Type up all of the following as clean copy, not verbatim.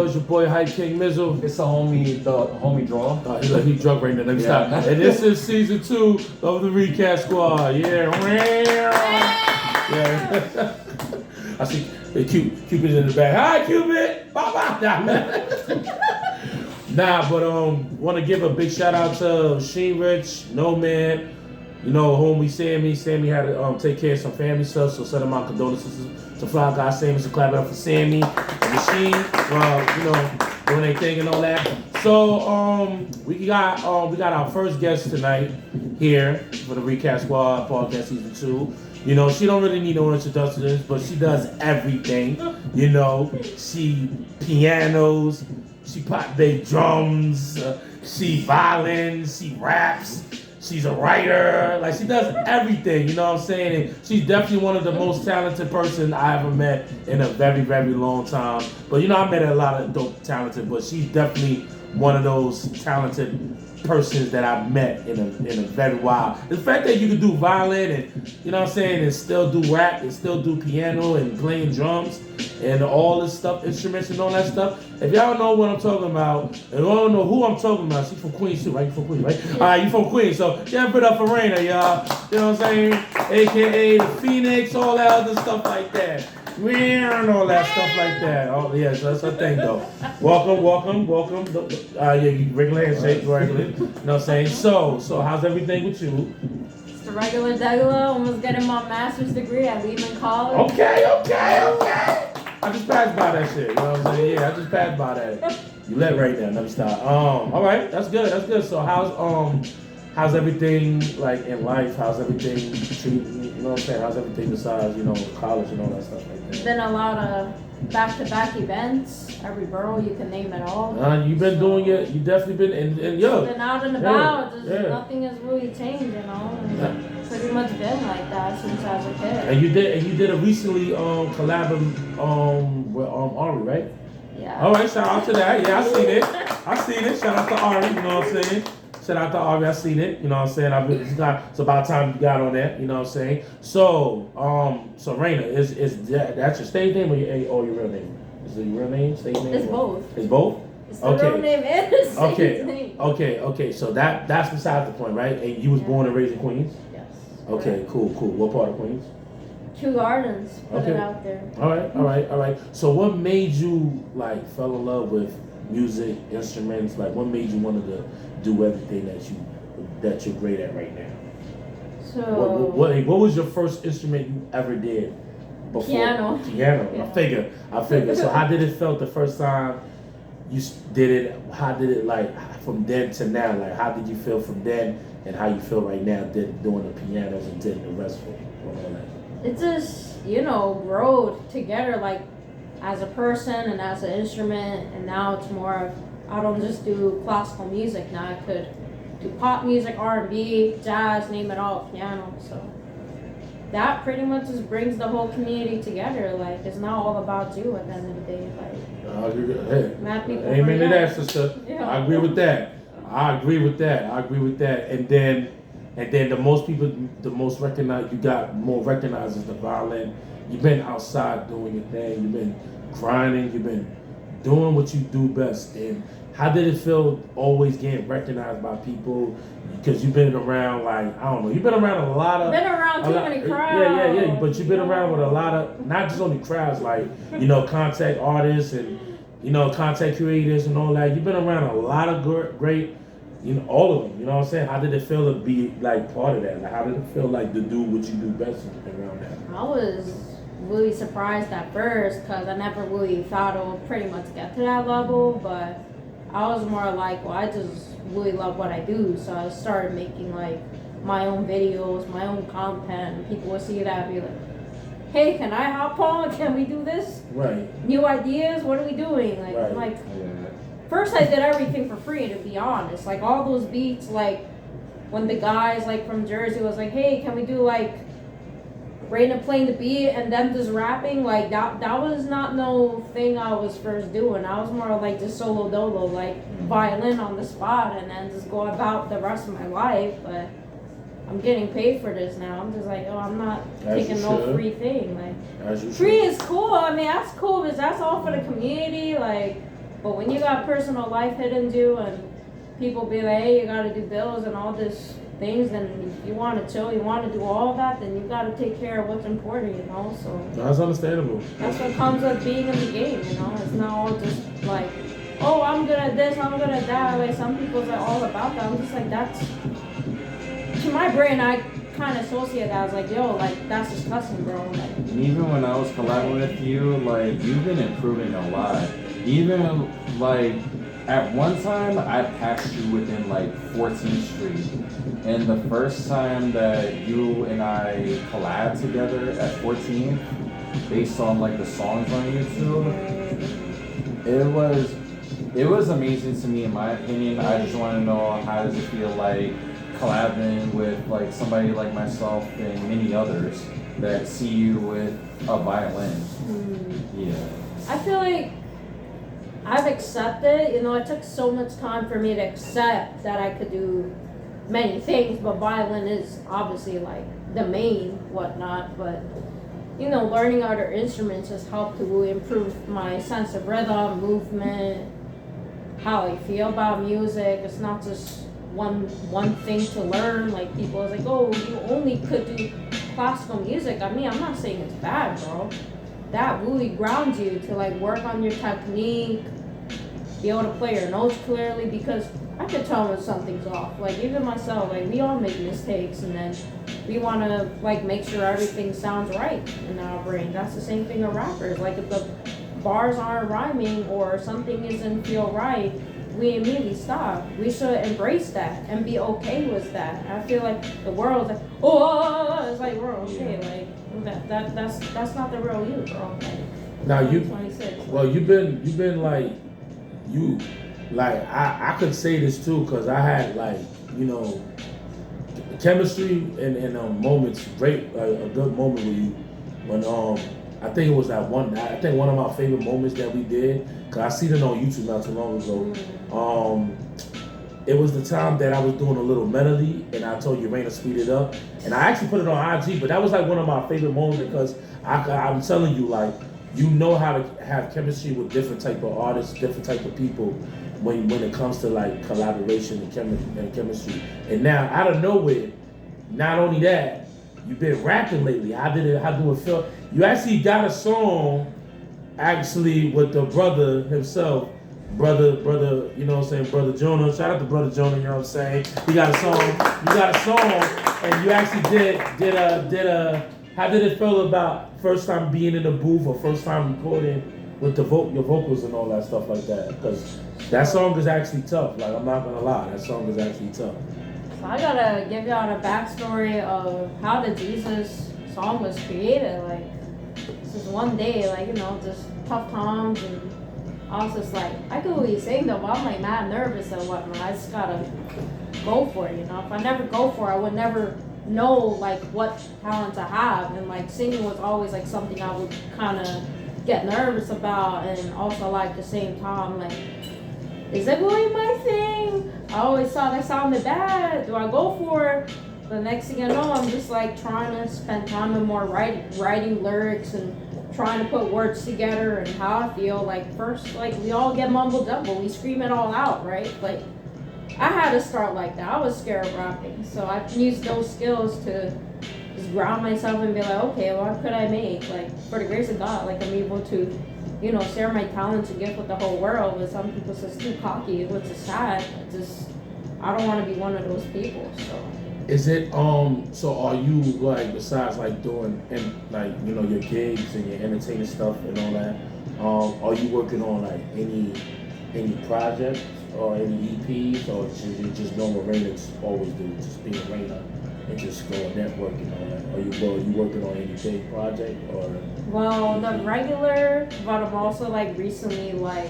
It's your boy Hype King Mizzle. It's the homie draw. He drunk right now. Let me stop. And this is season 2 of the Recast Squad. Yeah. I see Cupid in the back. Hi, Cupid. Bye. Nah, but want to give a big shout out to Sheen Rich, No Man. You know, homie Sammy. Sammy had to take care of some family stuff, so send him my condolences to Fly Guy Sammy. So clap it up for Sammy and Machine. Doing their thing and all that. So we got our first guest tonight here for the Recast Squad podcast season 2. You know, she don't really need no introductions, but she does everything. You know, she pianos, she pop bass drums, she violins, she raps. She's a writer, like she does everything, you know what I'm saying? And she's definitely one of the most talented person I ever met in a very, very long time. But you know, I met a lot of dope talented, but she's definitely one of those talented persons that I've met in a very while. The fact that you can do violin and, you know what I'm saying, and still do rap and still do piano and playing drums and all this stuff, instruments and all that stuff. If y'all know what I'm talking about, and y'all don't know who I'm talking about, she's from Queens too, right? You from Queens, right? Yeah. All right, you from Queens, so yeah, put up for Reina, y'all. You know what I'm saying? AKA the Phoenix, all that other stuff like that. And all that stuff like that. Oh yeah, so that's her thing though. Welcome. Yeah, you regular handshake, regular. You know what I'm saying? So how's everything with you? It's the regular almost getting my master's degree at Lehman College. Okay. I just passed by that shit. You know what I'm saying? Yeah, I just passed by that. You let right now. Let me stop. All right, that's good. So how's everything like in life? How's everything treating? You know what I'm saying? How's everything besides, you know, college and all that stuff like that? Been a lot of back-to-back events. Every borough, you can name it all. You've been doing it. You definitely been and yo. Been out and about. Nothing has really changed, you know. It's pretty much been like that since I was a kid. And you did a recently collab with Ari, right? Yeah. All right, shout out to that. Yeah, I seen it. Shout out to Ari. You know what I'm saying? Shout out to Ari, I seen it, you know what I'm saying? It's about time you got on that, you know what I'm saying? So Reina, is that's your stage name or your real name? Is it your real name, stage name? It's both. It's both? It's the real name and the stage name. Okay, so that's besides the point, right? And you was born and raised in Queens? Yes. Okay, cool. What part of Queens? Kew Gardens, put it out there. All right. So what made you like fell in love with music, instruments? Like what made you want to do everything that you're great at right now? So what was your first instrument you ever did before? Piano. Yeah. I figure. So how did it felt the first time you did it? How did it like from then to now? Like how did you feel from then and how you feel right now doing the pianos and doing the rest of it? It just, grew together like as a person and as an instrument, and now it's more of I don't just do classical music now. I could do pop music, R&B, jazz, name it all, piano. So that pretty much just brings the whole community together. Like it's not all about you at the end of the day. Like amen to that, sister. Yeah. I agree with that. And then the most recognized, you got more recognized as the violin. You've been outside doing your thing. You've been grinding. You've been doing what you do best. And how did it feel always getting recognized by people? Because you've been around, like, I don't know, you've been around a lot of... Been around too many crowds. Yeah. But you've been around with a lot of, not just only crowds, like, contact artists and, content creators and all that. You've been around a lot of great, all of them. You know what I'm saying? How did it feel to be, like, part of that? Like, how did it feel like to do what you do best around that? I was really surprised at first because I never really thought I would pretty much get to that level, but I was more like, well, I just really love what I do, so I started making like my own videos, my own content, and people would see that and be like, hey, can I hop on? Can we do this? Right. New ideas? What are we doing? First I did everything for free, to be honest. Like all those beats, like when the guys like from Jersey was like, hey, can we do like Reina playing the beat and them just rapping, like that was not no thing I was first doing. I was more like just solo dolo, like violin on the spot and then just go about the rest of my life. But I'm getting paid for this now. I'm just like, I'm not taking no free thing. Like free is cool. I mean, that's cool because that's all for the community. Like But when you got personal life hidden to and people be like, hey, you gotta do bills and all this things, and you want to chill, you want to do all that, then you got to take care of what's important, you know. So that's understandable. That's what comes with being in the game, you know. It's not all just like, oh, I'm good at this, I'm good at that. Like some people's like all about that. I'm just like, that's to my brain. I kind of associate that as like, yo, like that's disgusting, bro. Like, and even when I was collabing with you, like you've been improving a lot. Even like at one time, I passed you within like 14th Street. And the first time that you and I collabed together at 14th, based on like the songs on YouTube, it was amazing to me in my opinion. I just want to know, how does it feel like collabing with like somebody like myself and many others that see you with a violin? Yeah. I feel like I've accepted, you know, it took so much time for me to accept that I could do many things, but violin is obviously like the main whatnot. But you know, learning other instruments has helped to improve my sense of rhythm, movement, how I feel about music. It's not just one thing to learn. Like people is like, oh, you only could do classical music. I mean, I'm not saying it's bad, bro. That really grounds you to like work on your technique, be able to play your notes clearly, because I could tell when something's off. Like even myself, like we all make mistakes, and then we want to like make sure everything sounds right in our brain. That's the same thing with rappers. Like if the bars aren't rhyming or something isn't feel right, we immediately stop. We should embrace that and be okay with that. I feel like the world's like, oh, it's like we're okay. Like that's not the real you, bro. Like, Now you, 26. well, you've been like, you, like I could say this too, cause I had like, you know, chemistry and moments, great, a good moment with you when I think it was that one. I think one of my favorite moments that we did, cause I seen it on YouTube not too long ago. It was the time that I was doing a little melody, and I told you Reina speed it up, and I actually put it on IG. But that was like one of my favorite moments because I'm telling you, like, you know how to have chemistry with different type of artists, different type of people when it comes to like collaboration and chemistry. And now out of nowhere, not only that, you've been rapping lately. How do it feel? You actually got a song actually with the brother himself. Brother, you know what I'm saying, Brother Jonah. Shout out to Brother Jonah, you know what I'm saying? You got a song, and you actually did a how did it feel about first time being in the booth or first time recording with your vocals and all that stuff like that? Because that song is actually tough, like I'm not gonna lie, that song is actually tough. So I gotta give y'all a backstory of how the Jesus song was created. Like, this is one day, like, you know, just tough times, and I was just like, I could really sing though, but I'm like mad nervous and whatnot. I just gotta go for it, you know. If I never go for it, I would never know like what talents I have, and like singing was always like something I would kind of get nervous about, and also like the same time like, is it really my thing? I always thought I sounded bad. Do I go for it? The next thing I know, I'm just like trying to spend time in more writing lyrics and trying to put words together and how I feel. Like first, like we all get mumble jumble, we scream it all out, right? Like I had to start like that. I was scared of rapping, so I used those skills to just ground myself and be like, okay, what could I make? Like for the grace of God, like I'm able to, you know, share my talents and gift with the whole world. But some people say it's too cocky, which is sad. I don't want to be one of those people. So. Is it so are you like, besides like doing and like, you know, your gigs and your entertainment stuff and all that, are you working on like any projects or any EPs, or you just doing what Reina's always do, just being Reina and just going network and all that? Are you working on any big project or? Well, the regular, but I'm also like recently like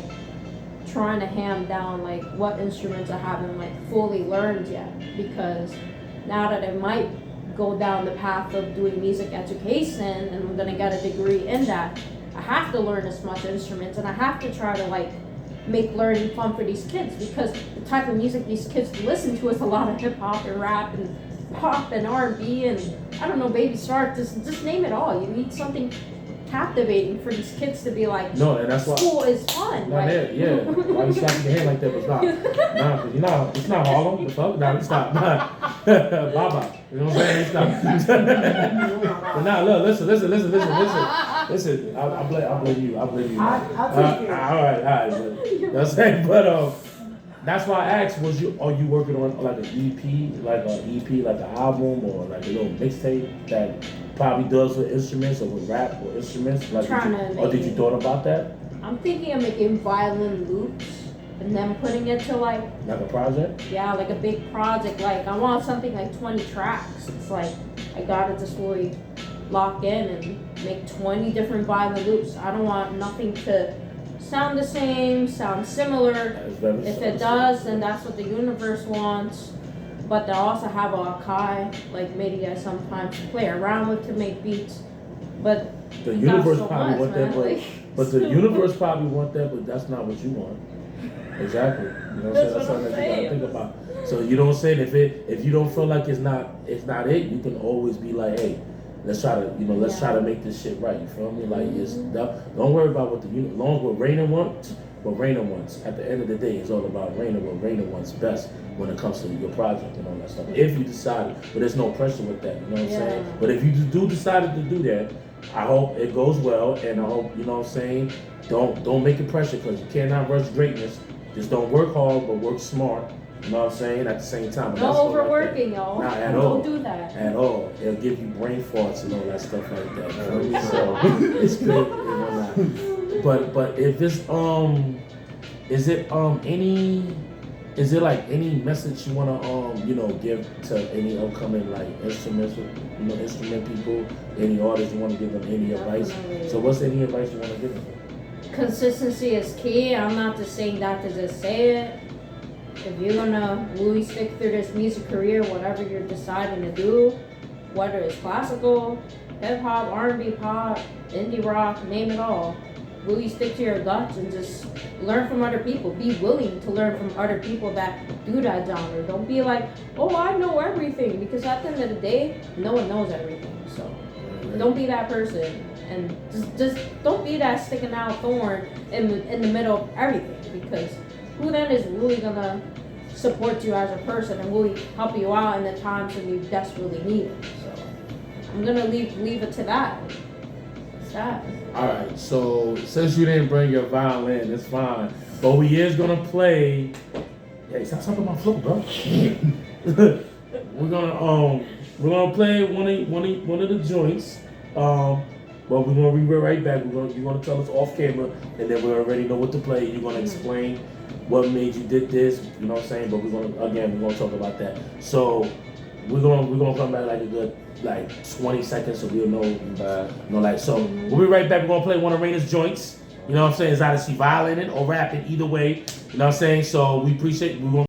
trying to ham down like what instruments I haven't like fully learned yet, because now that I might go down the path of doing music education and I'm gonna get a degree in that, I have to learn as much instruments, and I have to try to like make learning fun for these kids, because the type of music these kids listen to is a lot of hip hop and rap and pop and R&B and I don't know, Baby Shark, just name it all. You need something captivating for these kids to be like, no, and that's why school is fun. Not Like, there, yeah. Why you slapping your hand like that? But it's not. Nah, cause you know, it's not Harlem. The fuck? Nah, it's not. Baba. You know what I'm saying? It's not. But now, look, listen. Listen. I blame you. I'll take it. All right. But, you know what I'm saying? But that's why I asked, are you working on like an EP, like an album, or like a little mixtape that probably does with instruments or with rap or instruments? Like, did you thought about that? I'm thinking of making violin loops and then putting it to like a project? Yeah, like a big project. Like I want something like 20 tracks. It's like I gotta just really lock in and make 20 different violin loops. I don't want nothing to sound the same, sound similar. If it does, then that's what the universe wants. But they also have a Akai, like MIDI I sometimes play around with to make beats. But the universe probably want that, but the universe probably want that, but that's not what you want. Exactly. You know what I'm saying? That's something that you gotta think about. So you know what I'm saying? If you don't feel like it's not it, you can always be like, hey, let's try to try to make this shit right. You feel me? Like don't worry about what long as what Reina wants. What Reina wants. At the end of the day, it's all about Reina. What Reina wants best when it comes to your project and all that stuff. If you decided, but there's no pressure with that. You know what I'm saying? But if you do decided to do that, I hope it goes well, and I hope you know what I'm saying. Don't make it pressure because you cannot rush greatness. Just don't work hard, but work smart. You know what I'm saying? At the same time. No overworking, y'all. Not at all. Don't do that. At all. It'll give you brain farts and all that stuff like that. You know what I mean? So it's good. You know, but if it's is it like any message you wanna give to any upcoming like instrument people, any artists you wanna give them any advice? So what's any advice you wanna give them? Consistency is key. I'm not just saying that to just say it. If you're gonna really stick through this music career, whatever you're deciding to do, whether it's classical, hip hop, R&B, pop, indie rock, name it all, really stick to your guts and just learn from other people. Be willing to learn from other people that do that genre. Don't be like, oh, I know everything, because at the end of the day, no one knows everything. So don't be that person, and just don't be that sticking out thorn in the middle of everything, because who then is really gonna support you as a person and really help you out in the times when you desperately need it? So I'm gonna leave it to that. That's that. Alright, so since you didn't bring your violin, it's fine. But we is gonna play. Hey, stop stopping my flow, bro. we're gonna play one of the joints. But we're gonna be right back. You're gonna tell us off camera, and then we already know what to play. You're gonna explain what made you did this, you know what I'm saying? But we're gonna talk about that. So we're gonna come back like a good 20 seconds, so we'll know. So we'll be right back. We're gonna play one of Reina's joints. You know what I'm saying? It's either she violating or rapping, either way. You know what I'm saying? So we're gonna